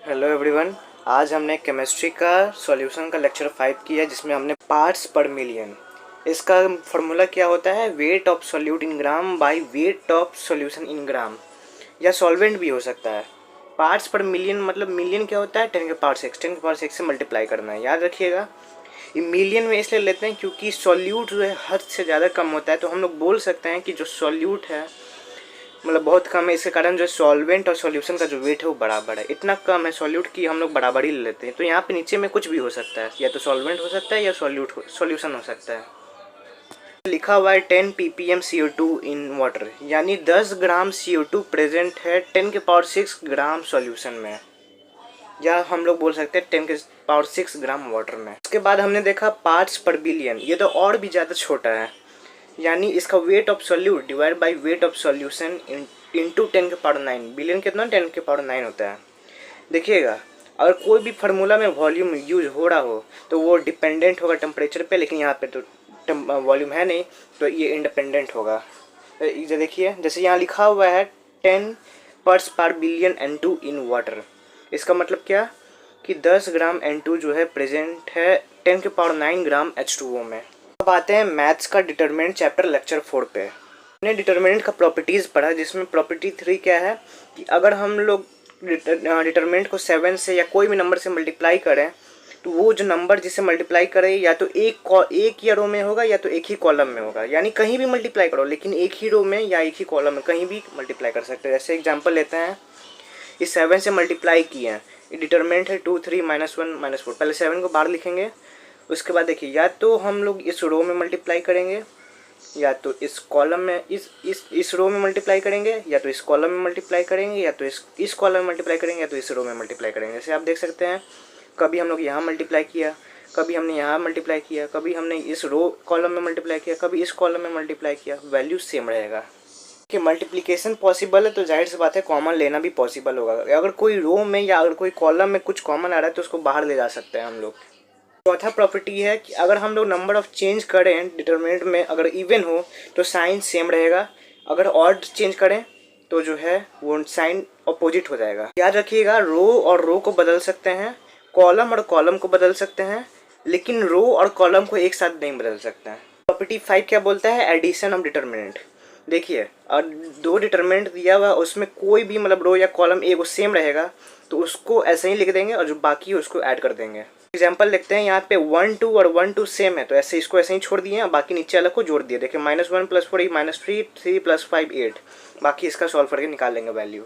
Hello everyone. आज हमने chemistry का सॉल्यूशन का लेक्चर 5 किया जिसमें हमने पार्ट्स पर मिलियन। इसका फार्मूला क्या होता है? Weight of solute in gram by weight of solution in gram, या सॉल्वेंट भी हो सकता है। पार्ट्स पर मिलियन मतलब मिलियन क्या होता है? 10 के पावर 6, 10 के पावर 6 से मल्टीप्लाई करना है, याद रखिएगा। ये मिलियन में इसलिए लेते हैं क्योंकि सॉल्यूट जो है हद से ज़्यादा कम होता है, तो हम लोग बोल सकते हैं कि जो सॉल्यूट है मतलब बहुत कम है। इसके कारण जो सॉल्वेंट और सॉल्यूशन का जो वेट है वो बराबर है। इतना कम है सॉल्यूट की हम लोग बराबर ही ले लेते हैं। तो यहाँ पे नीचे में कुछ भी हो सकता है, या तो सॉल्वेंट हो सकता है या सॉल्यूशन हो सकता है। लिखा हुआ है 10 ppm CO2 इन वाटर, यानी 10 ग्राम CO2 प्रेजेंट है 10 के पावर 6 ग्राम सॉल्यूशन में, या हम लोग बोल सकते हैं 10 के पावर 6 ग्राम वाटर में। उसके बाद हमने देखा पार्ट्स पर बिलियन, ये तो और भी ज़्यादा छोटा है, यानी इसका wait of solute divide by weight of solution into 10 के पावर 9। बिलियन कितना? 10 के पावर 9 होता है। देखिएगा, अगर कोई भी फार्मूला में वॉल्यूम यूज हो रहा हो तो वो डिपेंडेंट होगा टेम्परेचर पे, लेकिन यहाँ पे तो वॉल्यूम है नहीं, तो ये इंडिपेंडेंट होगा। ये देखिए, जैसे यहाँ लिखा हुआ है 10 parts per billion N2 in water. इसका मतलब क्या कि 10 ग्राम N2 जो है प्रेजेंट है 10 के पावर 9 ग्राम H2O में। अब आते हैं मैथ्स का डिटरमिनेंट चैप्टर लेक्चर 4 पे। हमने डिटरमिनेंट का प्रॉपर्टीज़ पढ़ा, जिसमें प्रॉपर्टी 3 क्या है कि अगर हम लोग डिटरमिनेंट को 7 से या कोई भी नंबर से मल्टीप्लाई करें तो वो जो नंबर जिसे मल्टीप्लाई करे या तो एक ही रो में होगा या तो एक ही कॉलम में होगा, यानी कहीं भी मल्टीप्लाई करो लेकिन एक ही रो में या एक ही कॉलम में कहीं भी मल्टीप्लाई कर सकते हैं। जैसे एग्जांपल लेते हैं, इस 7 से मल्टीप्लाई किए हैं, ये डिटरमिनेंट है 2 3 -1 -4। पहले 7 को बाहर लिखेंगे, उसके बाद देखिए या तो हम लोग इस रो में मल्टीप्लाई करेंगे या तो इस कॉलम में इस रो में मल्टीप्लाई करेंगे, या तो इस कॉलम में मल्टीप्लाई करेंगे, या तो इस कॉलम में मल्टीप्लाई करेंगे, या तो इस रो में मल्टीप्लाई करेंगे। जैसे आप देख सकते हैं, कभी हम लोग यहाँ मल्टीप्लाई किया, कभी हमने यहाँ मल्टीप्लाई किया, कभी हमने इस रो कॉलम में मल्टीप्लाई किया, कभी इस कॉलम में मल्टीप्लाई किया, वैल्यू सेम रहेगा। कि मल्टीप्लिकेशन पॉसिबल है तो जाहिर सी बात है कॉमन लेना भी पॉसिबल होगा। अगर कोई रो में या अगर कोई कॉलम में कुछ कॉमन आ रहा है तो उसको बाहर ले जा सकते हैं हम लोग। चौथा प्रॉपर्टी है कि अगर हम लोग नंबर ऑफ चेंज करें डिटरमिनेंट में, अगर इवन हो तो साइन सेम रहेगा, अगर ऑड चेंज करें तो जो है वो साइन अपोजिट हो जाएगा। याद रखिएगा, रो और रो को बदल सकते हैं, कॉलम और कॉलम को बदल सकते हैं, लेकिन रो और कॉलम को एक साथ नहीं बदल सकते हैं। प्रॉपर्टी 5 क्या बोलता है? Addition of determinant. देखिए, और दो डिटरमिनेंट दिया हुआ, उसमें कोई भी मतलब रो या कॉलम एक सेम रहेगा तो उसको ऐसे ही लिख देंगे और जो बाकी है उसको ऐड कर देंगे। एग्जाम्पल लिखते हैं, यहाँ पे 1 2 और 1 2 सेम है तो ऐसे इसको ऐसे ही छोड़ दिए और बाकी नीचे वाला को जोड़ दिए। देखिए -1 + 4 -3 3 + 5 8, बाकी इसका सॉल्व करके निकाल लेंगे वैल्यू।